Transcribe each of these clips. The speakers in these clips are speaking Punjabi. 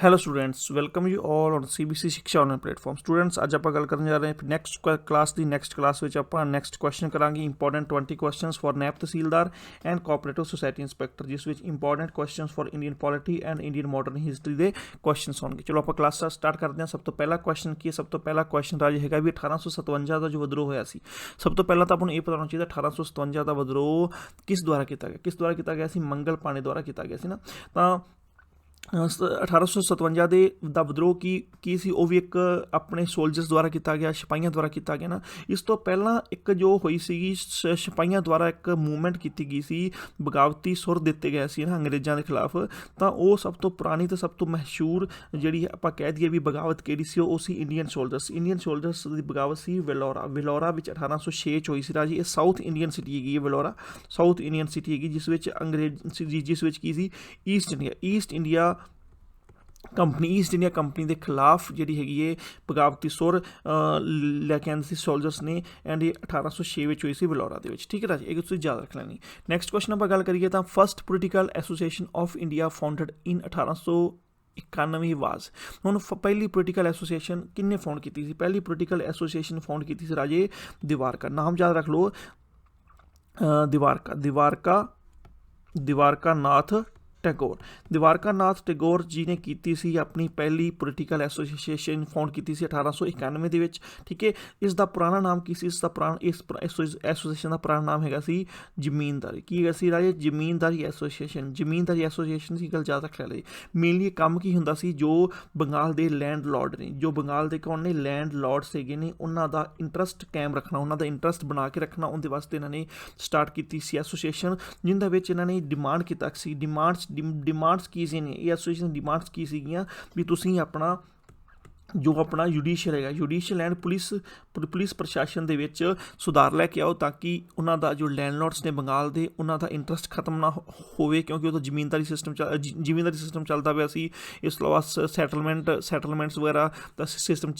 Hello students, welcome you all on CBC Shiksha online platform. Students अज आप गल करने जा रहे हैं नैक्सट क्लास की। नैक्सट क्लास में आप नैक्सट क्वेश्चन करांगे इंपॉर्टेंट 20 क्वेश्चन फॉर नैब तहसीलदार एंड कोऑपरेटिव सोसाइटी इंस्पैक्टर, जिस which important question for Indian polity and Indian modern history के क्वेश्चन होंगे। चलो आप क्लास स्टार्ट करते हैं। सब तो पहला क्वेश्चन की है? सब तो पहला क्वेश्चन राज है भी 1857 का जो विद्रोह होया सी। सब तो पहला तो आपको ये पता होना चाहिए 1857 का विद्रोह किस द्वारा किया गया, किस द्वारा किया गया सी? मंगल पांडे द्वारा किया गया सी ना। तो 1857 ਦਾ ਵਿਦਰੋਹ ਕੀ ਸੀ? ਉਹ ਵੀ ਇੱਕ ਆਪਣੇ ਸੋਲਜਰਸ ਦੁਆਰਾ ਕੀਤਾ ਗਿਆ, ਸਿਪਾਹੀਆਂ ਦੁਆਰਾ ਕੀਤਾ ਗਿਆ ਨਾ। ਇਸ ਤੋਂ ਪਹਿਲਾਂ ਇੱਕ ਜੋ ਹੋਈ ਸੀਗੀ ਸਿਪਾਹੀਆਂ ਦੁਆਰਾ ਇੱਕ ਮੂਵਮੈਂਟ ਕੀਤੀ ਗਈ ਸੀ, ਬਗਾਵਤੀ ਸੁਰ ਦਿੱਤੇ ਗਏ ਸੀ ਨਾ ਅੰਗਰੇਜ਼ਾਂ ਦੇ ਖਿਲਾਫ। ਤਾਂ ਉਹ ਸਭ ਤੋਂ ਪੁਰਾਣੀ ਤੇ ਸਭ ਤੋਂ ਮਸ਼ਹੂਰ ਜਿਹੜੀ ਆਪਾਂ ਕਹਿ ਦਈਏ ਵੀ ਬਗਾਵਤ ਕਿਹੜੀ ਸੀ, ਉਹ ਸੀ ਇੰਡੀਅਨ ਸੋਲਜਰਸ ਦੀ ਬਗਾਵਤ ਸੀ ਵਿਲੋਰਾ ਵਿੱਚ 1806 ਚ ਹੋਈ ਸੀ ਰਾਜੀ। ਇਹ ਸਾਊਥ ਇੰਡੀਅਨ ਸਿਟੀ ਹੈਗੀ ਹੈ ਵਿਲੋਰਾ, ਸਾਊਥ ਇੰਡੀਅਨ ਸਿਟੀ ਹੈਗੀ, ਜਿਸ ਵਿੱਚ ਜਿਸ ਵਿੱਚ ਕੀ ਸੀ? ਈਸਟ ਇੰਡੀਆ ਕੰਪਨੀ ਦੇ ਖਿਲਾਫ ਜਿਹੜੀ ਹੈਗੀ ਹੈ ਬਗਾਵਤੀ ਸੁਰ ਲੈ ਕੇ ਆਉਂਦੇ ਸੀ ਸੋਲਜਰਸ ਨੇ। ਐਂਡ ਇਹ 1806 ਵਿੱਚ ਹੋਈ ਸੀ ਵਿਲੋਰਾ ਦੇ ਵਿੱਚ। ਠੀਕ ਹੈ ਰਾਜੀ, ਇਹ ਤੁਸੀਂ ਯਾਦ ਰੱਖ ਲੈਣੀ। ਨੈਕਸਟ ਕੁਐਸਚਨ ਆਪਾਂ ਗੱਲ ਕਰੀਏ ਤਾਂ first political association of India founded in 1891 was. ਹੁਣ ਪਹਿਲੀ ਪੋਲੀਟੀਕਲ ਐਸੋਸੀਏਸ਼ਨ ਕਿੰਨੇ ਫਾਊਂਡ ਕੀਤੀ ਸੀ? ਪਹਿਲੀ ਪੋਲੀਟੀਕਲ ਐਸੋਸੀਏਸ਼ਨ ਫਾਊਂਡ ਕੀਤੀ ਸੀ ਰਾਜੇ ਦਿਵਾਰਕਾ। ਨਾਮ ਯਾਦ ਰੱਖ ਲਓ, ਦਿਵਾਰਕਾ ਨਾਥ ਟੈਗੋਰ ਜੀ ਨੇ ਕੀਤੀ ਸੀ ਆਪਣੀ ਪਹਿਲੀ ਪੋਲੀਟੀਕਲ ਐਸੋਸੀਏਸ਼ਨ ਫਾਊਂਡ ਕੀਤੀ ਸੀ 1891 ਦੇ ਵਿੱਚ। ਠੀਕ ਹੈ, ਇਸ ਦਾ ਪੁਰਾਣਾ ਨਾਮ ਕੀ ਸੀ? ਇਸ ਐਸੋਸੀਏਸ਼ਨ ਦਾ ਪੁਰਾਣਾ ਨਾਮ ਹੈਗਾ ਸੀ ਜ਼ਮੀਨਦਾਰੀ। ਕੀ ਹੈਗਾ ਸੀ ਰਾਜੇ? ਜ਼ਮੀਨਦਾਰੀ ਐਸੋਸੀਏਸ਼ਨ ਦੀ ਗੱਲ ਯਾਦ ਰੱਖ ਲਈ। ਮੇਨਲੀ ਕੰਮ ਕੀ ਹੁੰਦਾ ਸੀ? ਜੋ ਬੰਗਾਲ ਦੇ ਲੈਂਡ ਲਾਰਡ ਨੇ, ਜੋ ਬੰਗਾਲ ਦੇ ਕੌਣ ਨੇ? ਲੈਂਡ ਲਾਰਡਸ ਹੈਗੇ ਨੇ, ਉਹਨਾਂ ਦਾ ਇੰਟਰਸਟ ਕਾਇਮ ਰੱਖਣਾ, ਉਹਨਾਂ ਦਾ ਇੰਟਰਸਟ ਬਣਾ ਕੇ ਰੱਖਣਾ, ਉਹਦੇ ਵਾਸਤੇ ਇਹਨਾਂ ਨੇ ਸਟਾਰਟ ਕੀਤੀ ਸੀ ਐਸੋਸੀਏਸ਼ਨ, ਜਿਹਦੇ ਵਿੱਚ ਇਹਨਾਂ ਨੇ ਡਿਮਾਂਡ ਕੀਤਾ ਸੀ। ਡਿਮਾਂਡਸ ਕੀ ਸੀ ਨੇ? ਇਹ ਐਸੋਸੀਏਸ਼ਨ ਡਿਮਾਂਡਸ ਕੀ ਸੀਗੀਆਂ ਵੀ ਤੁਸੀਂ ਆਪਣਾ ਜੋ ਆਪਣਾ ਜੁਡੀਸ਼ੀਅਲ ਐਂਡ ਪੁਲਿਸ ਪ੍ਰਸ਼ਾਸਨ ਦੇ ਵਿੱਚ ਸੁਧਾਰ ਲੈ ਕੇ ਆਓ, ਤਾਂ ਕਿ ਉਹਨਾਂ ਦਾ ਜੋ ਲੈਂਡਲੋਰਡਸ ਨੇ ਬੰਗਾਲ ਦੇ, ਉਹਨਾਂ ਦਾ ਇੰਟਰਸਟ ਖਤਮ ਨਾ ਹੋਵੇ, ਕਿਉਂਕਿ ਉਹ ਤਾਂ ਜ਼ਮੀਨਦਾਰੀ ਸਿਸਟਮ ਚੱਲਦਾ ਪਿਆ ਸੀ। ਇਸ ਤੋਂ ਇਲਾਵਾ ਸੈਟਲਮੈਂਟਸ ਵਗੈਰਾ ਦਾ ਸਿਸਟਮ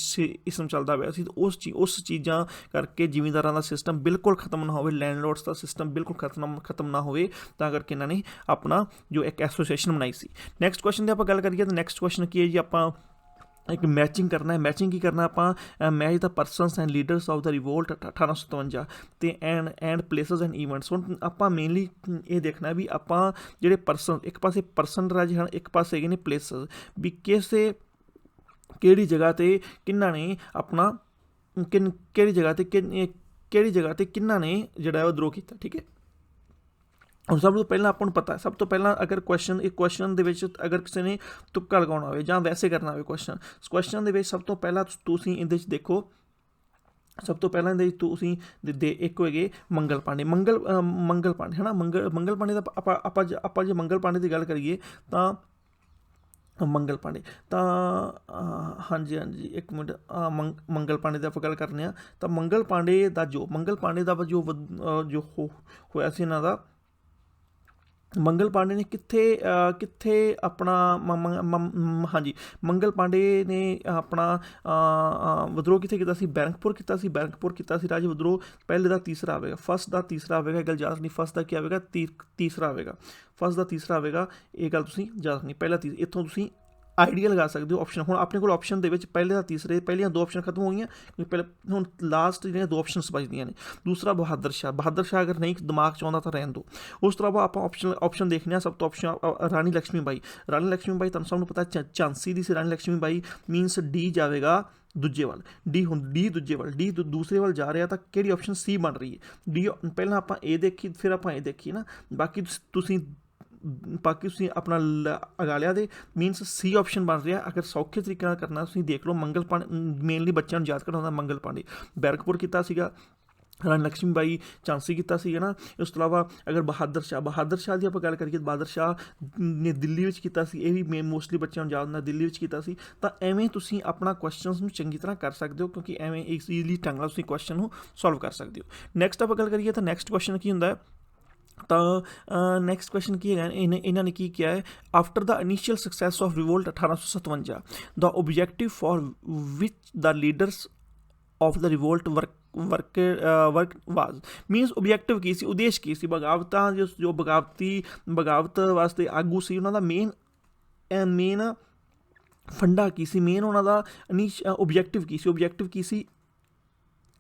ਚੱਲਦਾ ਪਿਆ ਸੀ। ਉਸ ਚੀਜ਼ਾਂ ਕਰਕੇ ਜ਼ਿਮੀਂਦਾਰਾਂ ਦਾ ਸਿਸਟਮ ਬਿਲਕੁਲ ਖਤਮ ਨਾ ਹੋਵੇ, ਲੈਂਡਲੋਰਡਸ ਦਾ ਸਿਸਟਮ ਬਿਲਕੁਲ ਖਤਮ ਨਾ ਹੋਵੇ, ਤਾਂ ਕਰਕੇ ਇਹਨਾਂ ਨੇ ਆਪਣਾ ਜੋ ਇੱਕ ਐਸੋਸੀਏਸ਼ਨ ਬਣਾਈ ਸੀ। ਨੈਕਸਟ ਕੁਐਸਚਨ ਦੀ ਆਪਾਂ ਗੱਲ ਕਰੀਏ ਤਾਂ ਨੈਕਸਟ ਕੁਐਸਚਨ ਕੀ ਹੈ ਜੀ? ਆਪਾਂ ਇੱਕ ਮੈਚਿੰਗ ਕਰਨਾ ਹੈ। ਮੈਚਿੰਗ ਕੀ ਕਰਨਾ ਆਪਾਂ? Match the persons and leaders of the revolt 1857 ਅਤੇ ਐਂਡ ਪਲੇਸਿਸ ਐਂਡ ਇਵੈਂਟਸ। ਹੁਣ ਆਪਾਂ ਮੇਨਲੀ ਇਹ ਦੇਖਣਾ ਵੀ ਆਪਾਂ ਜਿਹੜੇ ਪਰਸਨ, ਇੱਕ ਪਾਸੇ ਪਰਸਨ ਰਾਜ ਹਨ, ਇੱਕ ਪਾਸੇ ਹੈਗੇ ਨੇ ਪਲੇਸਿਸ, ਵੀ ਕਿਹੜੀ ਜਗ੍ਹਾ 'ਤੇ ਕਿਹਨਾਂ ਨੇ ਆਪਣਾ ਕਿਹੜੀ ਜਗ੍ਹਾ 'ਤੇ ਕਿਹਨਾਂ ਨੇ ਜਿਹੜਾ ਉਹ ਵਿਦਰੋਹ ਕੀਤਾ। ਠੀਕ ਹੈ, ਹੁਣ ਸਭ ਤੋਂ ਪਹਿਲਾਂ ਆਪਾਂ ਨੂੰ ਪਤਾ, ਸਭ ਤੋਂ ਪਹਿਲਾਂ ਅਗਰ ਕੁਐਸਚਨ ਦੇ ਵਿੱਚ ਅਗਰ ਕਿਸੇ ਨੇ ਤੁੱਕਾ ਲਗਾਉਣਾ ਹੋਵੇ ਜਾਂ ਵੈਸੇ ਕਰਨਾ ਹੋਵੇ ਕੁਐਸਚਨ ਦੇ ਵਿੱਚ, ਸਭ ਤੋਂ ਪਹਿਲਾਂ ਤੁਸੀਂ ਇਹਦੇ 'ਚ ਦੇਖੋ, ਸਭ ਤੋਂ ਪਹਿਲਾਂ ਇਹਦੇ ਤੁਸੀਂ ਇੱਕ ਹੋਏਗੇ ਮੰਗਲ ਪਾਂਡੇ ਹੈ ਨਾ। ਮੰਗਲ ਪਾਂਡੇ ਦਾ ਆਪਾਂ ਜੇ ਮੰਗਲ ਪਾਂਡੇ ਦੀ ਗੱਲ ਕਰੀਏ ਤਾਂ ਹਾਂਜੀ ਇੱਕ ਮਿੰਟ, ਮੰਗਲ ਪਾਂਡੇ ਦੀ ਆਪਾਂ ਗੱਲ ਕਰਨੇ ਆ ਤਾਂ ਮੰਗਲ ਪਾਂਡੇ ਦਾ ਜੋ ਹੋਇਆ ਸੀ ਇਹਨਾਂ ਦਾ, ਮੰਗਲ ਪਾਂਡੇ ਨੇ ਕਿੱਥੇ ਆਪਣਾ ਹਾਂਜੀ ਮੰਗਲ ਪਾਂਡੇ ਨੇ ਆਪਣਾ ਵਿਦਰੋਹ ਕਿੱਥੇ ਕੀਤਾ ਸੀ? ਬੈਰਕਪੁਰ ਕੀਤਾ ਸੀ ਰਾਜ ਵਿਦਰੋਹ। ਪਹਿਲੇ ਦਾ ਤੀਸਰਾ ਆਵੇਗਾ, ਫਸਟ ਦਾ ਤੀਸਰਾ ਆਵੇਗਾ, ਇਹ ਗੱਲ ਯਾਦ ਰੱਖਣੀ। ਫਸਟ ਦਾ ਕੀ ਆਵੇਗਾ? ਤੀਸਰਾ ਆਵੇਗਾ, ਇਹ ਗੱਲ ਤੁਸੀਂ ਯਾਦ ਰੱਖਣੀ। ਪਹਿਲਾ ਤੀਸਰਾ, ਇੱਥੋਂ ਤੁਸੀਂ ਆਈਡੀਆ ਲਗਾ ਸਕਦੇ ਹੋ ਆਪਸ਼ਨ। ਹੁਣ ਆਪਣੇ ਕੋਲ ਆਪਸ਼ਨ ਦੇ ਵਿੱਚ ਪਹਿਲੇ ਦਾ ਤੀਸਰੇ, ਪਹਿਲੀਆਂ ਦੋ ਆਪਸ਼ਨ ਖਤਮ ਹੋ ਗਈਆਂ, ਹੁਣ ਲਾਸਟ ਜਿਹੜੀਆਂ ਦੋ ਆਪਸ਼ਨਸ ਬਚਦੀਆਂ ਨੇ। ਦੂਸਰਾ ਬਹਾਦਰ ਸ਼ਾਹ ਅਗਰ ਨਹੀਂ ਦਿਮਾਗ 'ਚ ਆਉਂਦਾ ਤਾਂ ਰਹਿਣ ਦਿਓ। ਉਸ ਤੋਂ ਇਲਾਵਾ ਆਪਾਂ ਆਪਸ਼ਨ ਦੇਖਦੇ ਹਾਂ। ਸਭ ਤੋਂ ਆਪਸ਼ਨ ਰਾਣੀ ਲక్ష్ਮੀ ਬਾਈ ਤੁਹਾਨੂੰ ਸਭ ਨੂੰ ਪਤਾ ਝਾਂਸੀ ਦੀ ਸੀ ਰਾਣੀ ਲక్ష్ਮੀ ਬਾਈ। ਮੀਨਸ ਡੀ ਜਾਵੇਗਾ ਦੂਜੇ ਵੱਲ, ਡੀ ਦੂਸਰੇ ਵੱਲ ਜਾ ਰਿਹਾ, ਤਾਂ ਕਿਹੜੀ ਆਪਸ਼ਨ? ਸੀ ਬਣ ਰਹੀ ਹੈ ਡੀ। ਪਹਿਲਾਂ ਆਪਾਂ ਇਹ ਦੇਖੀ, ਫਿਰ ਆਪਾਂ ਇਹ ਦੇਖੀ ਨਾ, ਬਾਕੀ ਤੁਸੀਂ ਆਪਣਾ ਲਗਾ ਲਿਆ ਦੇ। ਮੀਨਸ ਸੀ ਆਪਸ਼ਨ ਬਣ ਰਿਹਾ। ਅਗਰ ਸੌਖੇ ਤਰੀਕੇ ਨਾਲ ਕਰਨਾ ਤੁਸੀਂ ਦੇਖ ਲਓ, ਮੰਗਲ ਪਾਂਡੇ ਮੇਨਲੀ ਬੱਚਿਆਂ ਨੂੰ ਯਾਦ ਕਰਨਾ ਹੁੰਦਾ। ਮੰਗਲ ਪਾਂਡੇ ਬੈਰਕਪੁਰ ਕੀਤਾ ਸੀਗਾ, ਰਾਣੀ ਲక్ష్ਮੀ ਬਾਈ ਝਾਂਸੀ ਕੀਤਾ ਸੀਗਾ ਨਾ। ਇਸ ਤੋਂ ਇਲਾਵਾ ਅਗਰ ਬਹਾਦਰ ਸ਼ਾਹ ਦੀ ਆਪਾਂ ਗੱਲ ਕਰੀਏ, ਬਹਾਦਰ ਸ਼ਾਹ ਨੇ ਦਿੱਲੀ ਵਿੱਚ ਕੀਤਾ ਸੀ। ਇਹ ਵੀ ਮੋਸਟਲੀ ਬੱਚਿਆਂ ਨੂੰ ਯਾਦ ਹੁੰਦਾ, ਦਿੱਲੀ ਵਿੱਚ ਕੀਤਾ ਸੀ। ਤਾਂ ਐਵੇਂ ਤੁਸੀਂ ਆਪਣਾ ਕੁਐਸਚਨਸ ਨੂੰ ਚੰਗੀ ਤਰ੍ਹਾਂ ਕਰ ਸਕਦੇ ਹੋ, ਕਿਉਂਕਿ ਐਵੇਂ ਈਜ਼ੀਲੀ ਢੰਗ ਨਾਲ ਤੁਸੀਂ ਕੁਐਸਚਨ ਨੂੰ ਸੋਲਵ ਕਰ ਸਕਦੇ ਹੋ। ਨੈਕਸਟ ਆਪਾਂ ਗੱਲ ਕਰੀਏ ਤਾਂ ਨੈਕਸਟ ਕੁਐਸਚਨ ਕੀ ਹੁੰਦਾ ਹੈ? ਤਾਂ ਨੈਕਸਟ ਕੁਐਸਚਨ ਕੀ ਹੈਗਾ? ਇਹਨਾਂ ਨੇ ਕੀ ਕਿਹਾ ਹੈ? After the initial success of revolt 1857 the objective for which the leaders of the revolt work was. Means objective ਕੀ ਸੀ? ਉਦੇਸ਼ ਕੀ ਸੀ? ਜੋ ਬਗਾਵਤ ਵਾਸਤੇ ਆਗੂ ਸੀ, ਉਹਨਾਂ ਦਾ ਮੇਨ ਫੰਡਾ ਕੀ ਸੀ, ਮੇਨ ਉਹਨਾਂ ਦਾ ਓਬਜੈਕਟਿਵ ਕੀ ਸੀ, ਓਬਜੈਕਟਿਵ ਕੀ ਸੀ,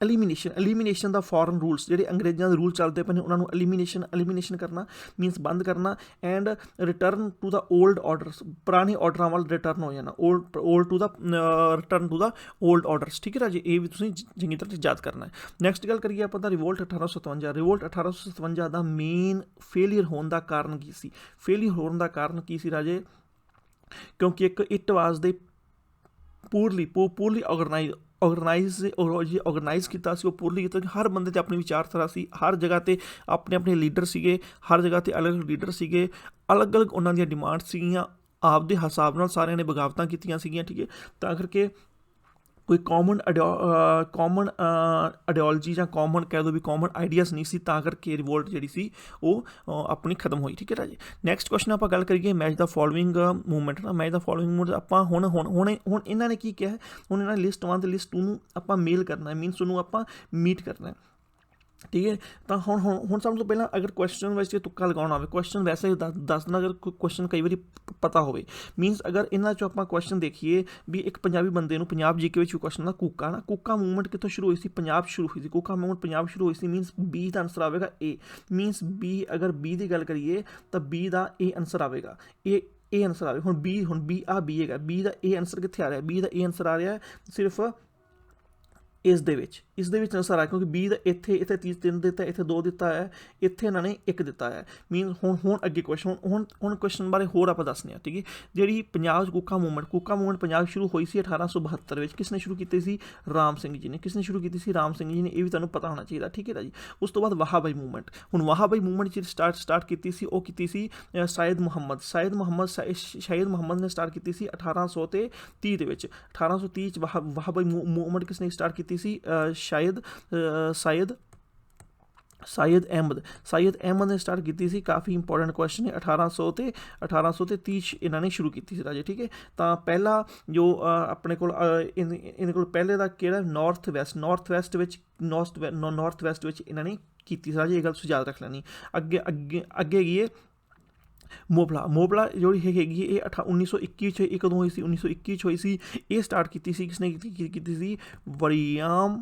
ਐਲੀਮੀਨੇਸ਼ਨ ਦਾ ਫੋਰਨ ਰੂਲਸ, ਜਿਹੜੇ ਅੰਗਰੇਜ਼ਾਂ ਦੇ ਰੂਲ ਚੱਲਦੇ ਪਏ ਨੇ ਉਹਨਾਂ ਨੂੰ ਐਲੀਮੀਨੇਸ਼ਨ ਕਰਨਾ, ਮੀਨਸ ਬੰਦ ਕਰਨਾ, and return to the old orders, ਪੁਰਾਣੇ ਆਰਡਰਾਂ ਵੱਲ ਰਿਟਰਨ ਹੋ ਜਾਣਾ, return to the old orders. ਠੀਕ ਹੈ ਰਾਜੇ, ਇਹ ਵੀ ਤੁਸੀਂ ਚੰਗੀ ਤਰ੍ਹਾਂ ਯਾਦ ਕਰਨਾ ਹੈ। ਨੈਕਸਟ ਗੱਲ ਕਰੀਏ ਆਪਾਂ ਤਾਂ ਰਿਵੋਲਟ 1857। ਰਿਵੋਲਟ 1857 ਦਾ ਮੇਨ ਫੇਲੀਅਰ ਹੋਣ ਦਾ ਕਾਰਨ ਕੀ ਸੀ? ਫੇਲੀਅਰ ਹੋਣ ਦਾ ਕਾਰਨ ਕੀ ਸੀ ਰਾਜੇ? ਕਿਉਂਕਿ ਇਟ ਵਾਜ਼ ਦੇ ਪੂਰਲੀ ਆਰਗੇਨਾਈਜ਼ ਕੀਤਾ ਸੀ, ਉਹ ਪੂਰਲੀ ਕੀਤਾ। ਹਰ ਬੰਦੇ 'ਤੇ ਆਪਣੀ ਵਿਚਾਰਧਾਰਾ ਸੀ, ਹਰ ਜਗ੍ਹਾ 'ਤੇ ਆਪਣੇ ਲੀਡਰ ਸੀਗੇ, ਹਰ ਜਗ੍ਹਾ 'ਤੇ ਅਲੱਗ ਲੀਡਰ ਸੀਗੇ, ਅਲੱਗ ਉਹਨਾਂ ਦੀਆਂ ਡਿਮਾਂਡ ਸੀਗੀਆਂ, ਆਪਦੇ ਹਿਸਾਬ ਨਾਲ ਸਾਰਿਆਂ ਨੇ ਬਗਾਵਤਾਂ ਕੀਤੀਆਂ ਸੀਗੀਆਂ। ਠੀਕ ਹੈ, ਤਾਂ ਕਰਕੇ ਕੋਈ ਕਾਮਨ ਆਈਡੀਓਲੋਜੀ ਜਾਂ ਕਾਮਨ ਕਹਿ ਦਿਓ ਵੀ ਕਾਮਨ ਆਈਡੀਆਜ਼ ਨਹੀਂ ਸੀ, ਤਾਂ ਕਰਕੇ ਰਿਵੋਲਟ ਜਿਹੜੀ ਸੀ ਉਹ ਆਪਣੀ ਖਤਮ ਹੋਈ। ਠੀਕ ਹੈ ਰਾਜੇ, ਨੈਕਸਟ ਕੁਐਸਚਨ ਆਪਾਂ ਗੱਲ ਕਰੀਏ ਮੈਚ ਦਾ ਫੋਲੋਇੰਗ ਮੂਵਮੈਂਟ ਨਾ। ਮੈਚ ਦਾ ਫੋਲੋਇੰਗ ਮੂਵਮੈਂਟ ਆਪਾਂ ਹੁਣ ਇਹਨਾਂ ਨੇ ਕੀ ਕਿਹਾ, ਹੁਣ ਇਹਨਾਂ ਨੇ ਲਿਸਟ 1 ਅਤੇ ਲਿਸਟ 2 ਨੂੰ ਆਪਾਂ ਮੇਲ ਕਰਨਾ ਹੈ, ਮੀਨਸ ਉਹਨੂੰ ਆਪਾਂ ਮੀਟ ਕਰਨਾ ਹੈ। ਠੀਕ ਹੈ, ਤਾਂ ਹੁਣ ਸਭ ਤੋਂ ਪਹਿਲਾਂ ਅਗਰ ਕੁਐਸਚਨ ਵੈਸੇ ਤੁੱਕਾ ਲਗਾਉਣਾ ਹੋਵੇ, ਕੁਐਸਚਨ ਵੈਸੇ ਦੱਸ ਦੇਣਾ, ਅਗਰ ਕੁਐਸਚਨ ਕਈ ਵਾਰੀ ਪਤਾ ਹੋਵੇ, ਮੀਨਸ ਅਗਰ ਇਹਨਾਂ 'ਚੋਂ ਆਪਾਂ ਕੁਐਸਚਨ ਦੇਖੀਏ ਵੀ ਇੱਕ ਪੰਜਾਬੀ ਬੰਦੇ ਨੂੰ ਪੰਜਾਬ ਜੀਕੇ ਵਿੱਚ ਕੁਐਸਚਨ ਦਾ ਕੂਕਾ ਮੂਵਮੈਂਟ ਕਿੱਥੋਂ ਸ਼ੁਰੂ ਹੋਈ ਸੀ? ਪੰਜਾਬ ਸ਼ੁਰੂ ਹੋਈ ਸੀ, ਕੂਕਾ ਮੂਵਮੈਂਟ ਪੰਜਾਬ ਸ਼ੁਰੂ ਹੋਈ ਸੀ, ਮੀਨਸ ਬੀ ਦਾ ਆਨਸਰ ਆਵੇਗਾ ਏ, ਮੀਨਸ ਬੀ। ਅਗਰ ਬੀ ਦੀ ਗੱਲ ਕਰੀਏ ਤਾਂ ਬੀ ਦਾ ਏ ਆਨਸਰ ਆਵੇਗਾ, ਇਹ ਆਨਸਰ ਆਵੇ। ਹੁਣ ਬੀ ਬੀ ਹੈਗਾ, ਬੀ ਦਾ ਏ ਆਨਸਰ ਕਿੱਥੇ ਆ ਰਿਹਾ? ਬੀ ਦਾ ਏ ਆਨਸਰ ਆ ਰਿਹਾ ਸਿਰਫ ਇਸ ਦੇ ਵਿੱਚ ਆਨਸਰ ਆ, ਕਿਉਂਕਿ ਬੀ ਦਾ ਇੱਥੇ 3 ਦਿੱਤਾ, ਇੱਥੇ 2 ਦਿੱਤਾ ਹੈ, ਇੱਥੇ ਇਹਨਾਂ ਨੇ 1 ਦਿੱਤਾ ਹੈ। ਮੀਨਸ ਹੁਣ ਅੱਗੇ ਕੁਐਸਚਨ, ਹੁਣ ਕੁਐਸਚਨ ਬਾਰੇ ਹੋਰ ਆਪਾਂ ਦੱਸਦੇ ਹਾਂ। ਠੀਕ ਹੈ, ਜਿਹੜੀ ਪੰਜਾਬ 'ਚ ਕੂਕਾ ਮੂਵਮੈਂਟ ਪੰਜਾਬ ਸ਼ੁਰੂ ਹੋਈ ਸੀ 1872 ਵਿੱਚ। ਕਿਸ ਨੇ ਸ਼ੁਰੂ ਕੀਤੀ ਸੀ? ਰਾਮ ਸਿੰਘ ਜੀ ਨੇ। ਕਿਸ ਨੇ ਸ਼ੁਰੂ ਕੀਤੀ ਸੀ? ਰਾਮ ਸਿੰਘ ਜੀ ਨੇ। ਇਹ ਵੀ ਤੁਹਾਨੂੰ ਪਤਾ ਹੋਣਾ ਚਾਹੀਦਾ। ਠੀਕ ਹੈ ਜੀ, ਉਸ ਤੋਂ ਬਾਅਦ ਵਾਹਾਬਾਈ ਮੂਵਮੈਂਟ। ਹੁਣ ਵਾਹਾਬਾਈ ਮੂਵਮੈਂਟ ਜਿਹੜੀ ਸਟਾਰਟ ਕੀਤੀ ਸੀ, ਉਹ ਕੀਤੀ ਸੀ ਸ਼ਾਇਦ ਮੁਹੰਮਦ ਨੇ ਸਟਾਰਟ ਕੀਤੀ ਸੀ 1830 ਦੇ ਵਿੱਚ। 1830 'ਚ ਵਾਹਾਬਾਈ ਮੂਵਮੈਂਟ ਕਿਸ ਨੇ ਸਟਾਰਟ ਕੀਤੀ ਸੀ? ਸਾਇਦ ਅਹਿਮਦ ਨੇ ਸਟਾਰਟ ਕੀਤੀ ਸੀ। ਕਾਫੀ ਇੰਪੋਰਟੈਂਟ ਕੁਐਸਚਨ ਹੈ। 1830 ਇਹਨਾਂ ਨੇ ਸ਼ੁਰੂ ਕੀਤੀ ਸੀ ਰਾਜੇ। ਠੀਕ ਹੈ, ਤਾਂ ਪਹਿਲਾ ਜੋ ਆਪਣੇ ਕੋਲ ਇਹਦੇ ਕੋਲ ਪਹਿਲੇ ਦਾ ਕਿਹੜਾ? ਨਾਰਥ ਵੈਸਟ ਵਿੱਚ ਇਹਨਾਂ ਨੇ ਕੀਤੀ ਸੀ ਰਾਜੇ। ਇਹ ਗੱਲ ਤੁਸੀਂ ਯਾਦ ਰੱਖ ਲੈਣੀ। ਅੱਗੇ ਹੈਗੀ ਹੈ ਮੋਬਲਾ ਜਿਹੜੀ ਹੈਗੀ ਇਹ 1921 'ਚ। ਇਹ ਕਦੋਂ ਹੋਈ ਸੀ? 1921 'ਚ ਹੋਈ ਸੀ। ਇਹ ਸਟਾਰਟ ਕੀਤੀ ਸੀ ਕਿਸਨੇ ਕੀਤੀ ਸੀ? ਵਰਿਆਮ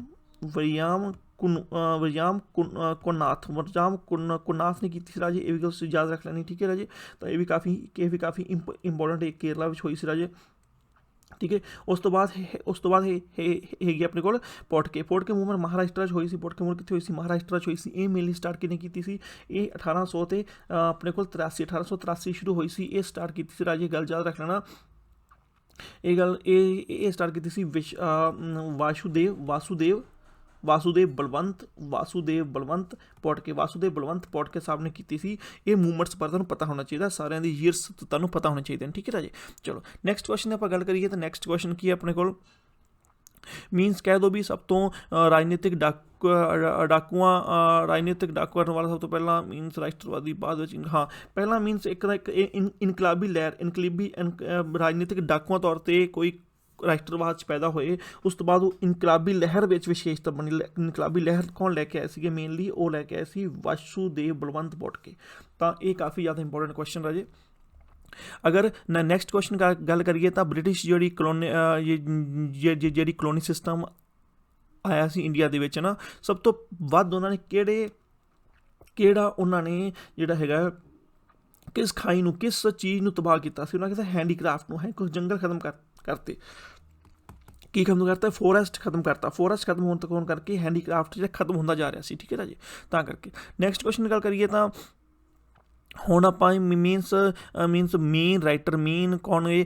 ਕੁਨਾਥ ਨੇ ਕੀਤੀ ਸੀ ਰਾਜੇ। ਇਹ ਵੀ ਗੱਲ ਤੁਸੀਂ ਯਾਦ ਰੱਖ ਲੈਣੀ। ਠੀਕ ਹੈ ਰਾਜੇ, ਤਾਂ ਇਹ ਵੀ ਕਾਫੀ ਇੰਪੋਰਟੈਂਟ ਹੈ। ਕੇਰਲਾ ਵਿੱਚ ਹੋਈ ਸੀ ਰਾਜੇ। ਠੀਕ ਹੈ, ਉਸ ਤੋਂ ਬਾਅਦ ਹੈਗੀ ਆਪਣੇ ਕੋਲ ਪੋਟਕੇ ਮੂਵਮੈਂਟ ਮਹਾਰਾਸ਼ਟਰ 'ਚ ਹੋਈ ਸੀ। ਪੋਟਕੇ ਮੂਵਮੈਂਟ ਕਿੱਥੇ ਹੋਈ ਸੀ? ਮਹਾਰਾਸ਼ਟਰ 'ਚ ਹੋਈ ਸੀ। ਇਹ ਮੇਨਲੀ ਸਟਾਰਟ ਕਿਹਨੇ ਕੀਤੀ ਸੀ? ਇਹ 1800 ਤੇ ਆਪਣੇ ਕੋਲ 1883 ਸ਼ੁਰੂ ਹੋਈ ਸੀ। ਇਹ ਸਟਾਰਟ ਕੀਤੀ ਸੀ ਰਾਜੇ, ਗੱਲ ਯਾਦ ਰੱਖ ਲੈਣਾ। ਇਹ ਸਟਾਰਟ ਕੀਤੀ ਸੀ ਵਾਸੂਦੇਵ ਬਲਵੰਤ ਪੋਟਕੇ ਸਾਹਿਬ ਨੇ ਕੀਤੀ ਸੀ। ਇਹ ਮੂਵਮੈਂਟਸ ਪਰ ਤੁਹਾਨੂੰ ਪਤਾ ਹੋਣਾ ਚਾਹੀਦਾ, ਸਾਰਿਆਂ ਦੀ ਈਅਰਸ ਤੁਹਾਨੂੰ ਪਤਾ ਹੋਣੇ ਚਾਹੀਦੇ ਨੇ। ਠੀਕ ਹੈ ਰਾਜੇ, ਚਲੋ ਨੈਕਸਟ ਕੁਐਸਚਨ ਆਪਾਂ ਗੱਲ ਕਰੀਏ ਤਾਂ ਨੈਕਸਟ ਕੁਐਸਚਨ ਕੀ ਹੈ ਆਪਣੇ ਕੋਲ? ਮੀਨਸ ਕਹਿ ਦਿਓ ਵੀ ਸਭ ਤੋਂ ਰਾਜਨੀਤਿਕ ਡਾਕੂਆਂ ਕਰਨ ਵਾਲਾ ਸਭ ਤੋਂ ਪਹਿਲਾਂ ਮੀਨਸ ਰਾਸ਼ਟਰਵਾਦੀ, ਬਾਅਦ ਵਿੱਚ ਪਹਿਲਾਂ ਮੀਨਸ ਇੱਕ ਇਨਕਲਾਬੀ ਰਾਜਨੀਤਿਕ ਡਾਕੂਆਂ ਤੌਰ 'ਤੇ ਕੋਈ ਰਾਸ਼ਟਰਵਾਦ 'ਚ ਪੈਦਾ ਹੋਏ। ਉਸ ਤੋਂ ਬਾਅਦ ਉਹ ਇਨਕਲਾਬੀ ਲਹਿਰ ਵਿੱਚ ਵਿਸ਼ੇਸ਼ਤਾ ਬਣੀ। ਇਨਕਲਾਬੀ ਲਹਿਰ ਕੌਣ ਲੈ ਕੇ ਆਏ ਸੀਗੇ? ਮੇਨਲੀ ਉਹ ਲੈ ਕੇ ਆਏ ਸੀ ਵਾਸੂਦੇਵ ਬਲਵੰਤ ਪੋਟਕੇ। ਤਾਂ ਇਹ ਕਾਫੀ ਜ਼ਿਆਦਾ ਇੰਪੋਰਟੈਂਟ ਕੁਐਸਚਨ ਰਾਜੇ। ਅਗਰ ਨੈਕਸਟ ਕੁਐਸਚਨ ਗੱਲ ਕਰੀਏ ਤਾਂ ਬ੍ਰਿਟਿਸ਼ ਜਿਹੜੀ ਕਲੋਨੀ ਸਿਸਟਮ ਆਇਆ ਸੀ ਇੰਡੀਆ ਦੇ ਵਿੱਚ ਨਾ, ਸਭ ਤੋਂ ਵੱਧ ਉਹਨਾਂ ਨੇ ਕਿਹੜਾ ਜਿਹੜਾ ਹੈਗਾ ਕਿਸ ਖਾਈ ਨੂੰ, ਕਿਸ ਚੀਜ਼ ਨੂੰ ਤਬਾਹ ਕੀਤਾ ਸੀ? ਉਹਨਾਂ ਕਹਿੰਦਾ ਹੈਂਡੀਕ੍ਰਾਫਟ ਨੂੰ। ਕੁਝ ਜੰਗਲ ਖਤਮ ਕਰਤੇ। ਕੀ ਖਤਮ ਕਰਤਾ? ਫੋਰੈਸਟ ਖਤਮ ਕਰਤਾ। ਫੋਰੈਸਟ ਖਤਮ ਹੋਣ ਕਰਕੇ ਹੈਂਡੀਕ੍ਰਾਫਟ ਜਿਹੜਾ ਖਤਮ ਹੁੰਦਾ ਜਾ ਰਿਹਾ ਸੀ। ਠੀਕ ਹੈ ਰਾਜੇ, ਤਾਂ ਕਰਕੇ ਨੈਕਸਟ ਕੁਐਸਚਨ ਗੱਲ ਕਰੀਏ ਤਾਂ ਹੁਣ ਆਪਾਂ ਮੀਨਸ ਮੇਨ ਰਾਈਟਰ ਕੌਣ ਹੈ?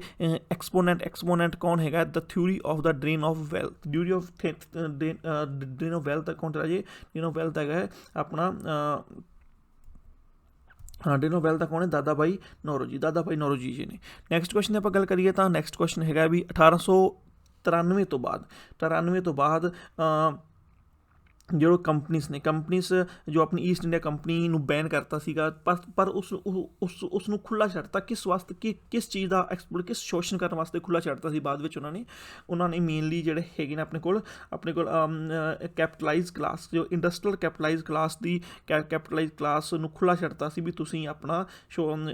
ਐਕਸਪੋਨੈਂਟ ਕੌਣ ਹੈਗਾ? The theory of the drain of wealth. Drain of wealth ਕੌਣ ਰਾਜੇ? ਡਰੇਨ ਆਫ ਵੈਲਥ ਹੈਗਾ ਆਪਣਾ ਡਰੇਨ ਆਫ ਵੈਲਥ ਦਾ ਕੌਣ ਹੈ? ਦਾਦਾ ਭਾਈ ਨੌਰੋਜੀ ਜੀ ਨੇ। ਨੈਕਸਟ ਕੁਐਸਚਨ ਆਪਾਂ ਗੱਲ ਕਰੀਏ ਤਾਂ ਨੈਕਸਟ ਕੁਐਸਚਨ ਹੈਗਾ ਵੀ 1893 ਤੋਂ ਬਾਅਦ ਜੋ ਕੰਪਨੀਜ਼ ਜੋ ਆਪਣੀ ਈਸਟ ਇੰਡੀਆ ਕੰਪਨੀ ਨੂੰ ਬੈਨ ਕਰਤਾ ਸੀਗਾ, ਪਰ ਉਸ ਨੂੰ ਖੁੱਲ੍ਹਾ ਛੱਡਤਾ। ਕਿਸ ਵਾਸਤੇ? ਕਿਸ ਚੀਜ਼ ਦਾ ਕਿਸ ਸ਼ੋਸ਼ਣ ਕਰਨ ਵਾਸਤੇ ਖੁੱਲ੍ਹਾ ਛੱਡਤਾ ਸੀ ਬਾਅਦ ਵਿੱਚ ਉਹਨਾਂ ਨੇ ਮੇਨਲੀ ਜਿਹੜੇ ਹੈਗੇ ਨੇ ਆਪਣੇ ਕੋਲ ਕੈਪੀਟਲਾਈਜ਼ ਕਲਾਸ, ਜੋ ਇੰਡਸਟਰੀਅਲ ਕੈਪੀਟਲਾਈਜ਼ ਕਲਾਸ ਨੂੰ ਖੁੱਲ੍ਹਾ ਛੱਡਤਾ ਸੀ ਵੀ ਤੁਸੀਂ ਆਪਣਾ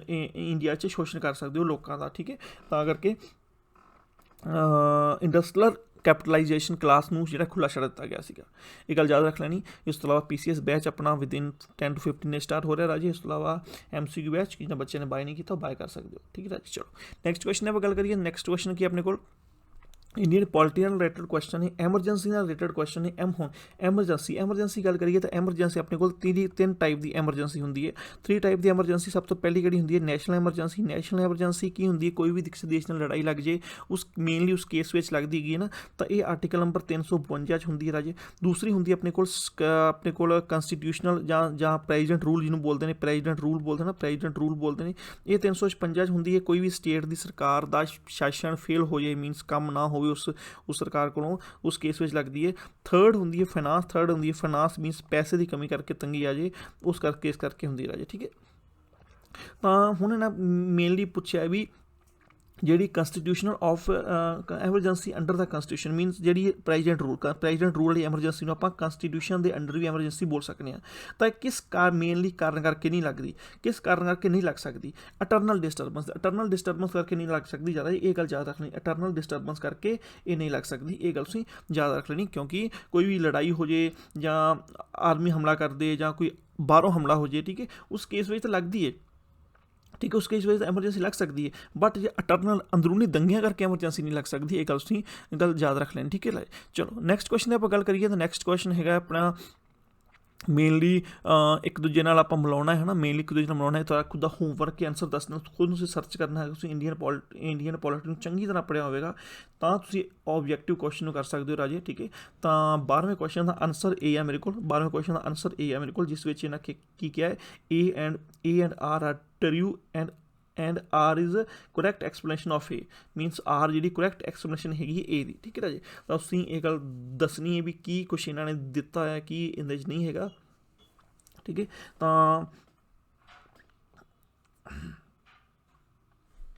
ਇੰਡੀਆ 'ਚ ਸ਼ੋਸ਼ਣ ਕਰ ਸਕਦੇ ਹੋ ਲੋਕਾਂ ਦਾ। ਠੀਕ ਹੈ, ਤਾਂ ਕਰਕੇ ਇੰਡਸਟਰੀਅਲ ਕੈਪੀਟਲਾਈਜੇਸ਼ਨ ਕਲਾਸ ਨੂੰ ਜਿਹੜਾ ਖੁੱਲ੍ਹਾ ਛੱਡ ਦਿੱਤਾ ਗਿਆ ਸੀਗਾ। ਇਹ ਗੱਲ ਯਾਦ ਰੱਖ ਲੈਣੀ। ਇਸ ਤੋਂ ਇਲਾਵਾ PCS ਬੈਚ ਆਪਣਾ ਵਿਦਿਨ 10 to 15 ਨੇ ਸਟਾਰਟ ਹੋ ਰਿਹਾ ਰਾਜੇ। ਇਸ ਤੋਂ ਇਲਾਵਾ MCQ ਬੈਚ ਜਿਹਨਾਂ ਬੱਚੇ ਨੇ ਬਾਏ ਨਹੀਂ ਕੀਤਾ ਉਹ ਬਾਏ ਕਰ ਸਕਦੇ ਹੋ, ਠੀਕ ਹੈ ਰਾਜੇ। ਚਲੋ ਨੈਕਸਟ ਕੁਐਸਚਨ ਆਪਾਂ ਗੱਲ ਕਰੀਏ। ਨੈਕਸਟ ਕੁਐਸਚਨ ਕੀ ਆਪਣੇ ਕੋਲ ਇੰਡੀਅਨ ਪੋਲਿਟੀ ਨਾਲ ਰਿਲੇਟਡ ਕੁਐਸਚਨ ਹੈ, ਐਮਰਜੈਂਸੀ ਨਾਲ ਰਿਲੇਟਡ ਕੁਐਸਚਨ ਹੈ। ਹੁਣ ਐਮਰਜੈਂਸੀ ਗੱਲ ਕਰੀਏ ਤਾਂ ਐਮਰਜੈਂਸੀ ਆਪਣੇ ਕੋਲ ਤਿੰਨ ਟਾਈਪ ਦੀ ਐਮਰਜੈਂਸੀ ਹੁੰਦੀ ਹੈ। 3 ਟਾਈਪ ਦੀ ਐਮਰਜੈਂਸੀ। ਸਭ ਤੋਂ ਪਹਿਲੀ ਕਿਹੜੀ ਹੁੰਦੀ ਹੈ? National emergency. ਨੈਸ਼ਨਲ ਐਮਰਜੈਂਸੀ ਕੀ ਹੁੰਦੀ ਹੈ? ਕੋਈ ਵੀ ਕਿਸੇ ਦੇਸ਼ ਨਾਲ ਲੜਾਈ ਲੱਗ ਜੇ ਉਸ ਮੇਨਲੀ ਉਸ ਕੇਸ ਵਿੱਚ ਲੱਗਦੀ ਹੈਗੀ ਹੈ ਨਾ, ਤਾਂ ਇਹ ਆਰਟੀਕਲ ਨੰਬਰ 352 'ਚ ਹੁੰਦੀ ਹੈ ਰਾਜੇ। ਦੂਸਰੀ ਹੁੰਦੀ ਹੈ ਆਪਣੇ ਕੋਲ ਕੰਸਟੀਟਿਊਸ਼ਨਲ ਜਾਂ ਪ੍ਰੈਜ਼ੀਡੈਂਟ ਰੂਲ ਜਿਹਨੂੰ ਬੋਲਦੇ ਨੇ, ਪ੍ਰੈਜ਼ੀਡੈਂਟ ਰੂਲ ਬੋਲਦੇ ਨੇ। ਇਹ 356 'ਚ ਹੁੰਦੀ ਹੈ। ਕੋਈ ਵੀ ਸਟੇਟ ਦੀ ਸਰਕਾਰ ਦਾ ਸ਼ਾਸਨ ਫੇਲ ਹੋ ਜਾਏ, ਮੀਨਸ ਕੰਮ ਨਾ ਹੋਵੇ ਉਸ ਸਰਕਾਰ ਕੋਲੋਂ, ਉਸ ਕੇਸ ਵਿੱਚ ਲੱਗਦੀ ਹੈ। ਥਰਡ ਹੁੰਦੀ ਹੈ ਫਾਈਨਾਂਸ ਮੀਨਸ ਪੈਸੇ ਦੀ ਕਮੀ ਕਰਕੇ ਤੰਗੀ ਆ ਜੇ, ਉਸ ਕੇਸ ਕਰਕੇ ਹੁੰਦੀ ਹੈ ਰਾਜੇ, ਠੀਕ ਹੈ। ਤਾਂ ਹੁਣ ਇਹਨਾਂ ਮੇਨਲੀ ਪੁੱਛਿਆ ਵੀ ਜਿਹੜੀ constitutional of emergency under the constitution means ਜਿਹੜੀ ਪ੍ਰੈਜ਼ੀਡੈਂਟ ਰੂਲ ਵਾਲੀ ਐਮਰਜੈਂਸੀ ਨੂੰ ਆਪਾਂ ਕੰਸਟੀਟਿਊਸ਼ਨ ਦੇ ਅੰਡਰ ਵੀ ਐਮਰਜੈਂਸੀ ਬੋਲ ਸਕਦੇ ਹਾਂ। ਤਾਂ ਕਿਸ ਮੇਨਲੀ ਕਾਰਨ ਕਰਕੇ ਨਹੀਂ ਲੱਗਦੀ, ਕਿਸ ਕਾਰਨ ਕਰਕੇ ਨਹੀਂ ਲੱਗ ਸਕਦੀ? ਅਟਰਨਲ ਡਿਸਟਰਬੈਂਸ ਕਰਕੇ ਨਹੀਂ ਲੱਗ ਸਕਦੀ ਜ਼ਿਆਦਾ। ਇਹ ਗੱਲ ਯਾਦ ਰੱਖ ਲੈਣੀ, ਅਟਰਨਲ ਡਿਸਟਰਬੈਂਸ ਕਰਕੇ ਇਹ ਨਹੀਂ ਲੱਗ ਸਕਦੀ। ਇਹ ਗੱਲ ਤੁਸੀਂ ਯਾਦ ਰੱਖ ਲੈਣੀ, ਕਿਉਂਕਿ ਕੋਈ ਵੀ ਲੜਾਈ ਹੋ ਜੇ ਜਾਂ ਆਰਮੀ ਹਮਲਾ ਕਰਦੇ ਜਾਂ ਕੋਈ ਬਾਹਰੋਂ ਹਮਲਾ ਹੋ ਜੇ, ਠੀਕ ਹੈ, ਉਸ ਕੇਸ ਵਿੱਚ ਤਾਂ ਲੱਗਦੀ ਹੈ, ਠੀਕ ਹੈ, ਉਸ ਕੇਸ ਵਿੱਚ ਐਮਰਜੈਂਸੀ ਲੱਗ ਸਕਦੀ ਹੈ। ਬਟ ਜੇ ਅਟਰਨਲ ਅੰਦਰੂਨੀ ਦੰਗਿਆਂ ਕਰਕੇ ਐਮਰਜੈਂਸੀ ਨਹੀਂ ਲੱਗ ਸਕਦੀ। ਇਹ ਗੱਲ ਤੁਸੀਂ ਯਾਦ ਰੱਖ ਲੈਣੀ, ਠੀਕ ਹੈ। ਚਲੋ ਨੈਕਸਟ ਕੁਐਸਚਨ ਦੀ ਆਪਾਂ ਗੱਲ ਕਰੀਏ ਤਾਂ ਨੈਕਸਟ ਕੁਐਸਚਨ ਹੈਗਾ ਆਪਣਾ ਮੇਨਲੀ ਇੱਕ ਦੂਜੇ ਨਾਲ ਆਪਾਂ ਮਿਲਾਉਣਾ ਹੈ ਨਾ, ਤੁਹਾਡਾ ਖੁਦ ਦਾ ਹੋਮਵਰਕ ਕੇ ਆਨਸਰ ਦੱਸਣਾ, ਖੁਦ ਨੂੰ ਤੁਸੀਂ ਸਰਚ ਕਰਨਾ ਹੈ। ਤੁਸੀਂ ਇੰਡੀਅਨ ਪੋਲਿਟੀ ਨੂੰ ਚੰਗੀ ਤਰ੍ਹਾਂ ਪੜ੍ਹਿਆ ਹੋਵੇਗਾ ਤਾਂ ਤੁਸੀਂ ਓਬਜੈਕਟਿਵ ਕੁਐਸਚਨ ਨੂੰ ਕਰ ਸਕਦੇ ਹੋ ਰਾਜੇ, ਠੀਕ ਹੈ। ਤਾਂ 12ਵੇਂ ਕੁਐਸਚਨ ਦਾ ਆਨਸਰ A ਹੈ ਮੇਰੇ ਕੋਲ, ਜਿਸ ਵਿੱਚ ਇਹਨਾਂ ਕੀ ਕਿਹਾ ਹੈ? A and R are true and R is correct explanation of A, means R ਜਿਹੜੀ correct explanation ਹੈਗੀ A ਦੀ, ਠੀਕ ਹੈ ਰਾਜੇ। ਤਾਂ ਤੁਸੀਂ ਇਹ ਗੱਲ ਦੱਸਣੀ ਹੈ ਵੀ ਕੀ ਕੁਛ ਇਹਨਾਂ ਨੇ ਦਿੱਤਾ ਹੈ, ਕੀ ਇਹਦੇ 'ਚ ਨਹੀਂ ਹੈਗਾ, ਠੀਕ ਹੈ। ਤਾਂ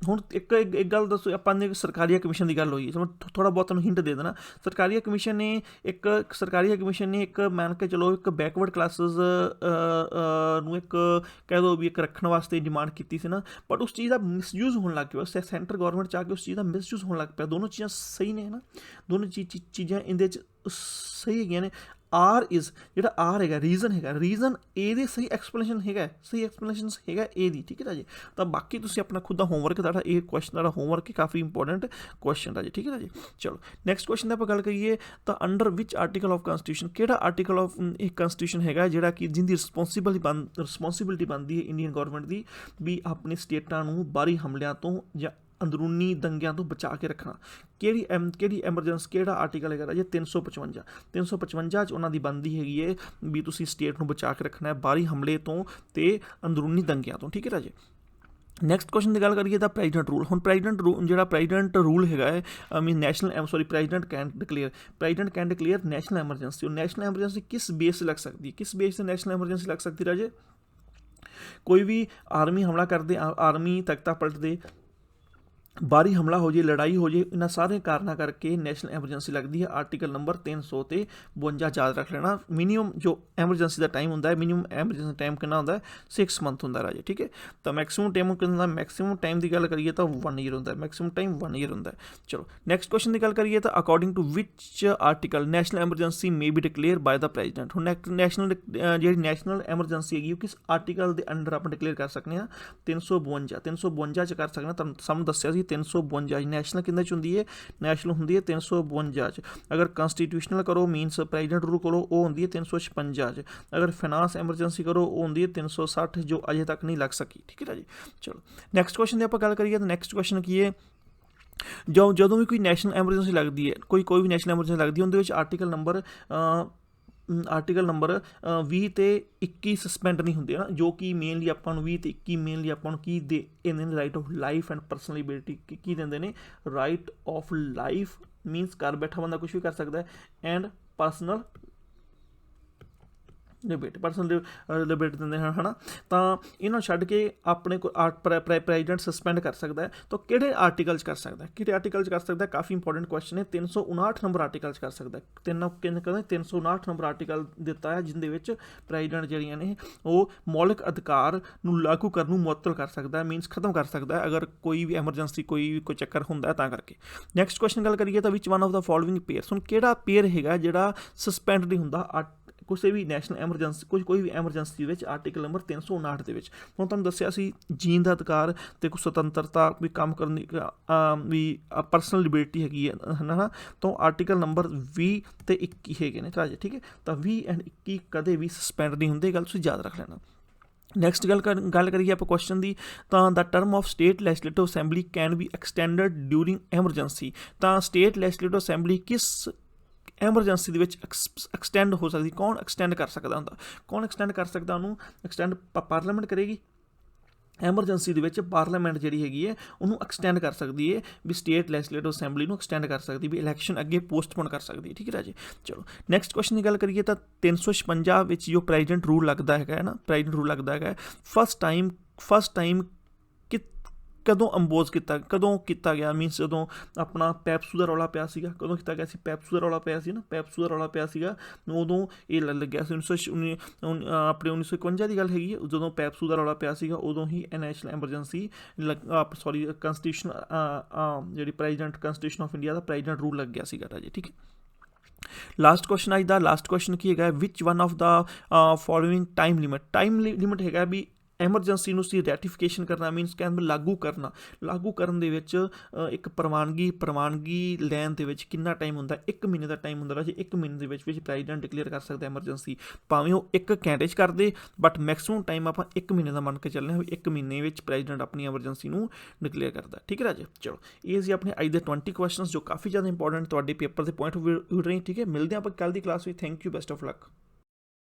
ਹੁਣ ਇੱਕ ਗੱਲ ਦੱਸੋ, ਆਪਾਂ ਨੇ ਸਰਕਾਰੀਆ ਕਮਿਸ਼ਨ ਦੀ ਗੱਲ ਹੋਈ, ਥੋੜ੍ਹਾ ਬਹੁਤ ਤੁਹਾਨੂੰ ਹਿੰਟ ਦੇ ਦੇਣਾ। ਸਰਕਾਰੀਆ ਕਮਿਸ਼ਨ ਨੇ ਇੱਕ ਮੰਨ ਕੇ ਚਲੋ ਇੱਕ ਬੈਕਵਰਡ ਕਲਾਸਿਸ ਨੂੰ ਇੱਕ ਕਹਿ ਦਿਓ ਵੀ ਇੱਕ ਰੱਖਣ ਵਾਸਤੇ ਡਿਮਾਂਡ ਕੀਤੀ ਸੀ ਨਾ, ਬਟ ਉਸ ਚੀਜ਼ ਦਾ ਮਿਸਯੂਜ਼ ਹੋਣ ਲੱਗ ਪਿਆ। ਸੈਂਟਰ ਗੌਰਮੈਂਟ 'ਚ ਆ ਕੇ ਉਸ ਚੀਜ਼ ਦਾ ਮਿਸਯੂਜ਼ ਹੋਣ ਲੱਗ ਪਿਆ। ਦੋਨੋਂ ਚੀਜ਼ਾਂ ਸਹੀ ਨੇ ਨਾ, ਦੋਨੋਂ ਚੀਜ਼ਾਂ ਇਹਦੇ 'ਚ ਸਹੀ ਹੈਗੀਆਂ ਨੇ। ਜਿਹੜਾ R ਹੈਗਾ ਰੀਜ਼ਨ ਇਹਦੇ ਸਹੀ ਐਕਸਪਲੇਨੇਸ਼ਨ ਹੈਗਾ ਇਹ ਦੀ, ਠੀਕ ਹੈ ਰਾਜੇ। ਤਾਂ ਬਾਕੀ ਤੁਸੀਂ ਆਪਣਾ ਖੁਦ ਦਾ ਹੋਮਵਰਕ, ਤੁਹਾਡਾ ਇਹ ਕੁਐਸਚਨ ਤੁਹਾਡਾ ਹੋਮਵਰਕ ਕਾਫੀ ਇੰਪੋਰਟੈਂਟ ਕੁਐਸਚਨ ਰਾਜੇ, ਠੀਕ ਹੈ ਰਾਜੇ। ਚਲੋ ਨੈਕਸਟ ਕੁਐਸਚਨ ਦੀ ਆਪਾਂ ਗੱਲ ਕਰੀਏ ਤਾਂ ਅੰਡਰ ਵਿਚ ਆਰਟੀਕਲ ਆਫ ਕੰਸਟੀਟਿਊਸ਼ਨ, ਕਿਹੜਾ ਆਰਟੀਕਲ ਆਫ ਇਹ ਕੰਸਟੀਟਿਊਸ਼ਨ ਹੈਗਾ ਜਿਹੜਾ ਕਿ ਜਿਹਦੀ ਰਿਸਪੌਂਸਿਬਿਲਿਟੀ ਬਣਦੀ ਹੈ ਇੰਡੀਅਨ ਗੌਰਮੈਂਟ ਦੀ ਵੀ ਆਪਣੇ ਸਟੇਟਾਂ ਨੂੰ ਬਾਹਰੀ ਹਮਲਿਆਂ ਤੋਂ ਜਾਂ ਅੰਦਰੂਨੀ ਦੰਗਿਆਂ ਤੋਂ ਬਚਾ ਕੇ ਰੱਖਣਾ। ਕਿਹੜੀ ਐਮਰਜੈਂਸੀ, ਕਿਹੜਾ ਆਰਟੀਕਲ ਹੈਗਾ ਰਾਜੇ? 355 'ਚ ਉਹਨਾਂ ਦੀ ਬਣਦੀ ਹੈਗੀ ਹੈ ਵੀ ਤੁਸੀਂ ਸਟੇਟ ਨੂੰ ਬਚਾ ਕੇ ਰੱਖਣਾ ਹੈ ਬਾਹਰੀ ਹਮਲੇ ਤੋਂ ਤੇ ਅੰਦਰੂਨੀ ਦੰਗਿਆਂ ਤੋਂ, ਠੀਕ ਹੈ ਰਾਜੇ। ਨੈਕਸਟ ਕੁਐਸਚਨ ਦੀ ਗੱਲ ਕਰੀਏ ਤਾਂ ਪ੍ਰੈਜ਼ੀਡੈਂਟ ਰੂਲ। ਹੁਣ ਪ੍ਰੈਜ਼ੀਡੈਂਟ ਰੂਲ ਹੈਗਾ ਹੈ president can declare national emergency. ਉਹ ਨੈਸ਼ਨਲ ਐਮਰਜੈਂਸੀ ਕਿਸ ਬੇਸ 'ਤੇ ਲੱਗ ਸਕਦੀ, ਕਿਸ ਬੇਸ 'ਤੇ ਨੈਸ਼ਨਲ ਐਮਰਜੈਂਸੀ ਲੱਗ ਸਕਦੀ ਰਾਜੇ? ਕੋਈ ਵੀ ਆਰਮੀ ਹਮਲਾ ਕਰਦੇ, ਆਰਮੀ ਤਖਤਾ ਪਲਟਦੇ, ਬਾਹਰੀ ਹਮਲਾ ਹੋ ਜੇ, ਲੜਾਈ ਹੋ ਜੇ, ਇਹਨਾਂ ਸਾਰੇ ਕਾਰਨਾਂ ਕਰਕੇ ਨੈਸ਼ਨਲ ਐਮਰਜੈਂਸੀ ਲੱਗਦੀ ਹੈ। ਆਰਟੀਕਲ ਨੰਬਰ 352 ਯਾਦ ਰੱਖ ਲੈਣਾ। ਮਿਨੀਮਮ ਜੋ ਐਮਰਜੈਂਸੀ ਦਾ ਟਾਈਮ ਹੁੰਦਾ ਹੈ, ਮਿਨੀਮਮ ਐਮਰਜੈਂਸੀ ਟਾਈਮ ਕਿੰਨਾ ਹੁੰਦਾ ਹੈ? 6 ਮੰਥ ਹੁੰਦਾ ਰਾਜੇ, ਠੀਕ ਹੈ। ਤਾਂ ਮੈਕਸਿਮਮ ਟਾਈਮ ਦੀ ਗੱਲ ਕਰੀਏ ਤਾਂ 1 ਈਅਰ ਹੁੰਦਾ ਹੈ, ਚਲੋ ਨੈਕਸਟ ਕੁਐਸਚਨ ਦੀ ਗੱਲ ਕਰੀਏ ਤਾਂ ਅਕੋਰਡਿੰਗ ਟੂ ਵਿਚ article national emergency may be declare by the president. ਹੁਣ ਜਿਹੜੀ ਨੈਸ਼ਨਲ ਐਮਰਜੈਂਸੀ ਹੈਗੀ ਉਹ ਕਿਸ ਆਰਟੀਕਲ ਦੇ ਅੰਡਰ ਆਪਾਂ ਡਿਕਲੇਅਰ ਕਰ ਸਕਦੇ ਹਾਂ? 352 'ਚ ਕਰ ਸਕਦੇ ਹਾਂ। ਤੁਹਾਨੂੰ ਸਾਨੂੰ ਦੱਸਿਆ ਸੀ 352 ਨੈਸ਼ਨਲ ਕਿੰਨੇ 'ਚ ਹੁੰਦੀ ਹੈ? ਨੈਸ਼ਨਲ ਹੁੰਦੀ ਹੈ 352 'ਚ। ਅਗਰ ਕੰਸਟੀਟਿਊਸ਼ਨਲ ਕਰੋ ਮੀਨਸ ਪ੍ਰੈਜ਼ੀਡੈਂਟ ਰੂਲ ਕਰੋ ਉਹ ਹੁੰਦੀ ਹੈ 356 'ਚ। ਅਗਰ ਫਾਈਨਾਂਸ ਐਮਰਜੈਂਸੀ ਕਰੋ ਉਹ ਹੁੰਦੀ ਹੈ 360 ਜੋ ਅਜੇ ਤੱਕ ਨਹੀਂ ਲੱਗ ਸਕੀ, ਠੀਕ ਹੈ ਰਾਜੀ। ਚਲੋ ਨੈਕਸਟ ਕੁਐਸਚਨ ਦੀ ਆਪਾਂ ਗੱਲ ਕਰੀਏ ਤਾਂ ਨੈਕਸਟ ਕੁਐਸਚਨ ਕੀ ਹੈ? ਜਦੋਂ ਵੀ ਕੋਈ ਨੈਸ਼ਨਲ ਐਮਰਜੈਂਸੀ ਲੱਗਦੀ ਹੈ, ਕੋਈ ਵੀ ਨੈਸ਼ਨਲ ਐਮਰਜੈਂਸੀ ਲੱਗਦੀ ਹੈ, ਉਹਦੇ ਵਿੱਚ ਆਰਟੀਕਲ ਨੰਬਰ 20 ਤੇ 21 ਸਸਪੈਂਡ ਨਹੀਂ ਹੁੰਦੇ ਨਾ, ਜੋ ਕਿ ਮੇਨਲੀ ਆਪਾਂ ਨੂੰ 20 ਤੇ 21 ਮੇਨਲੀ ਆਪਾਂ ਨੂੰ ਕੀ ਦਿੰਦੇ ਨੇ? Right of life and personal liberty. ਕੀ ਦਿੰਦੇ ਨੇ? ਰਾਈਟ ਆਫ ਲਾਈਫ ਮੀਨਸ ਘਰ ਬੈਠਾ ਬੰਦਾ ਕੁਛ ਵੀ ਕਰ ਸਕਦਾ ਹੈ, and personal Liberty personal Liberty ਦਿੰਦੇ ਹਨ, ਹੈ ਨਾ। ਤਾਂ ਇਹਨਾਂ ਛੱਡ ਕੇ ਆਪਣੇ ਕੋਲ ਪ੍ਰੈਜ਼ੀਡੈਂਟ ਸਸਪੈਂਡ ਕਰ ਸਕਦਾ ਹੈ, ਤਾਂ ਕਿਹੜੇ ਆਰਟੀਕਲ 'ਚ ਕਰ ਸਕਦਾ, ਕਿਹੜੇ ਆਰਟੀਕਲ 'ਚ ਕਰ ਸਕਦਾ, ਕਾਫੀ ਇੰਪੋਰਟੈਂਟ ਕੁਐਸਚਨ ਹੈ। 359 ਨੰਬਰ ਆਰਟੀਕਲ 'ਚ ਕਰ ਸਕਦਾ। ਕਹਿੰਦੇ 359 ਨੰਬਰ ਆਰਟੀਕਲ ਦਿੱਤਾ ਹੈ, ਜਿਹਦੇ ਵਿੱਚ ਪ੍ਰੈਜ਼ੀਡੈਂਟ ਜਿਹੜੀਆਂ ਨੇ ਉਹ ਮੌਲਿਕ ਅਧਿਕਾਰ ਨੂੰ ਲਾਗੂ ਕਰਨ ਨੂੰ ਮੁਅੱਤਲ ਕਰ ਸਕਦਾ ਹੈ, ਮੀਨਸ ਖਤਮ ਕਰ ਸਕਦਾ ਹੈ, ਅਗਰ ਕੋਈ ਵੀ ਐਮਰਜੈਂਸੀ ਕੋਈ ਚੱਕਰ ਹੁੰਦਾ ਤਾਂ ਕਰਕੇ। ਨੈਕਸਟ ਕੁਐਸਚਨ ਗੱਲ ਕਰੀਏ ਤਾਂ which one of the following pairs, ਹੁਣ ਕਿਹੜਾ ਪੇਅਰ ਹੈਗਾ ਜਿਹੜਾ ਸਸਪੈਂਡ ਨਹੀਂ ਹੁੰਦਾ ਕਿਸੇ ਵੀ ਨੈਸ਼ਨਲ ਐਮਰਜੈਂਸੀ, ਕੋਈ ਵੀ ਐਮਰਜੈਂਸੀ ਵਿੱਚ ਆਰਟੀਕਲ ਨੰਬਰ 359 ਦੇ ਵਿੱਚ। ਹੁਣ ਤੁਹਾਨੂੰ ਦੱਸਿਆ ਸੀ ਜੀਣ ਦਾ ਅਧਿਕਾਰ ਅਤੇ ਕੁਛ ਸੁਤੰਤਰਤਾ ਵੀ ਕੰਮ ਕਰਨ ਦੀ ਵੀ ਪਰਸਨਲ ਲਿਬਰਟੀ ਹੈਗੀ ਹੈ ਨਾ। ਤਾਂ ਆਰਟੀਕਲ ਨੰਬਰ 20 ਅਤੇ 21 ਹੈਗੇ ਨੇ ਰਾਜੇ, ਠੀਕ ਹੈ। ਤਾਂ 20 ਐਂਡ 21 ਕਦੇ ਵੀ ਸਸਪੈਂਡ ਨਹੀਂ ਹੁੰਦੇ, ਗੱਲ ਤੁਸੀਂ ਯਾਦ ਰੱਖ ਲੈਣਾ। ਨੈਕਸਟ ਗੱਲ ਕਰੀਏ ਆਪਾਂ ਕੁਐਸਚਨ ਦੀ, ਤਾਂ the term of state legislative assembly can be extended during emergency. ਤਾਂ ਸਟੇਟ ਲੈਜਿਸਲੇਟਿਵ ਅਸੈਂਬਲੀ ਕਿਸ ਐਮਰਜੈਂਸੀ ਦੇ ਵਿੱਚ ਐਕਸਟੈਂਡ ਹੋ ਸਕਦੀ, ਕੌਣ ਐਕਸਟੈਂਡ ਕਰ ਸਕਦਾ ਹੁੰਦਾ, ਕੌਣ ਐਕਸਟੈਂਡ ਕਰ ਸਕਦਾ ਉਹਨੂੰ? ਐਕਸਟੈਂਡ ਪਾਰਲੀਮੈਂਟ ਕਰੇਗੀ। ਐਮਰਜੈਂਸੀ ਦੇ ਵਿੱਚ ਪਾਰਲੀਮੈਂਟ ਜਿਹੜੀ ਹੈਗੀ ਹੈ ਉਹਨੂੰ ਐਕਸਟੈਂਡ ਕਰ ਸਕਦੀ ਹੈ, ਵੀ ਸਟੇਟ ਲੈਜਿਸਲੇਟਿਵ ਅਸੈਂਬਲੀ ਨੂੰ ਐਕਸਟੈਂਡ ਕਰ ਸਕਦੀ, ਵੀ ਇਲੈਕਸ਼ਨ ਅੱਗੇ ਪੋਸਟਪੋਨ ਕਰ ਸਕਦੀ ਹੈ, ਠੀਕ ਹੈ ਰਾਜੇ। ਚਲੋ ਨੈਕਸਟ ਕੁਐਸਚਨ ਦੀ ਗੱਲ ਕਰੀਏ ਤਾਂ 356 ਵਿੱਚ ਜੋ ਪ੍ਰੈਜ਼ੀਡੈਂਟ ਰੂਲ ਲੱਗਦਾ ਹੈਗਾ ਨਾ, ਪ੍ਰੈਜ਼ੀਡੈਂਟ ਰੂਲ ਲੱਗਦਾ ਹੈਗਾ ਫਸਟ ਟਾਈਮ ਕਦੋਂ ਅੰਬੋਜ਼ ਕਦੋਂ ਕੀਤਾ ਗਿਆ, ਮੀਨਸ ਜਦੋਂ ਆਪਣਾ ਪੈਪਸੂ ਦਾ ਰੌਲਾ ਪਿਆ ਸੀਗਾ, ਕਦੋਂ ਕੀਤਾ ਗਿਆ ਸੀ? ਪੈਪਸੂ ਦਾ ਰੌਲਾ ਪਿਆ ਸੀ ਨਾ, ਪੈਪਸੂ ਦਾ ਰੌਲਾ ਪਿਆ ਸੀਗਾ ਉਦੋਂ ਇਹ ਲੱਗਿਆ ਸੀ 1951 ਦੀ ਗੱਲ ਹੈਗੀ ਹੈ, ਜਦੋਂ ਪੈਪਸੂ ਦਾ ਰੌਲਾ ਪਿਆ ਸੀਗਾ ਉਦੋਂ ਹੀ ਨੈਸ਼ਨਲ ਐਮਰਜੈਂਸੀ ਕੰਸਟੀਟਿਊਸ਼ਨ ਜਿਹੜੀ ਪ੍ਰੈਜ਼ੀਡੈਂਟ ਕੰਸਟੀਟਿਊਸ਼ਨ ਆਫ ਇੰਡੀਆ ਦਾ ਪ੍ਰੈਜ਼ੀਡੈਂਟ ਰੂਲ ਲੱਗ ਗਿਆ ਸੀਗਾ ਰਾਜੇ, ਠੀਕ ਹੈ। ਲਾਸਟ ਕੁਐਸਚਨ ਅੱਜ ਦਾ ਲਾਸਟ ਕੁਐਸਚਨ ਕੀ ਹੈਗਾ, which one of the following time limit ਹੈਗਾ ਵੀ ਐਮਰਜੈਂਸੀ ਨੂੰ ਅਸੀਂ ਰੈਟੀਫਿਕੇਸ਼ਨ ਕਰਨਾ, ਮੀਨਸ ਕਹਿੰਦੇ ਲਾਗੂ ਕਰਨ ਦੇ ਵਿੱਚ ਇੱਕ ਪ੍ਰਵਾਨਗੀ ਲੈਣ ਦੇ ਵਿੱਚ ਕਿੰਨਾ ਟਾਈਮ ਹੁੰਦਾ? 1 ਮਹੀਨੇ ਦਾ ਟਾਈਮ ਹੁੰਦਾ ਰਾਜੇ। 1 ਮਹੀਨੇ ਦੇ ਵਿੱਚ ਪ੍ਰੈਜ਼ੀਡੈਂਟ ਡਿਕਲੇਅਰ ਕਰ ਸਕਦਾ ਐਮਰਜੈਂਸੀ, ਭਾਵੇਂ ਉਹ 1 ਘੰਟੇ 'ਚ ਕਰਦੇ, ਬਟ ਮੈਕਸਿਮਮ ਟਾਈਮ ਆਪਾਂ 1 ਮਹੀਨੇ ਦਾ ਮੰਨ ਕੇ ਚੱਲਦੇ ਹਾਂ ਵੀ 1 ਮਹੀਨੇ ਵਿੱਚ ਪ੍ਰੈਜ਼ੀਡੈਂਟ ਆਪਣੀ ਐਮਰਜੈਂਸੀ ਨੂੰ ਡਿਕਲੇਅਰ ਕਰਦਾ, ਠੀਕ ਹੈ ਰਾਜੇ। ਚਲੋ ਇਹ ਸੀ ਆਪਣੇ ਅੱਜ ਦੇ 20 ਕੁਐਸਚਨਸ ਜੋ ਕਾਫੀ ਜ਼ਿਆਦਾ ਇੰਪੋਰਟੈਂਟ ਤੁਹਾਡੇ ਪੇਪਰ ਦੇ ਪੁਆਇੰਟ ਆਫ ਵਿਊ ਰਹੇ, ਠੀਕ ਹੈ। ਮਿਲਦੇ ਹਾਂ ਆਪਾਂ ਕੱਲ੍ਹ ਦੀ ਕਲਾਸ ਵਿੱਚ। Thank you, best of luck.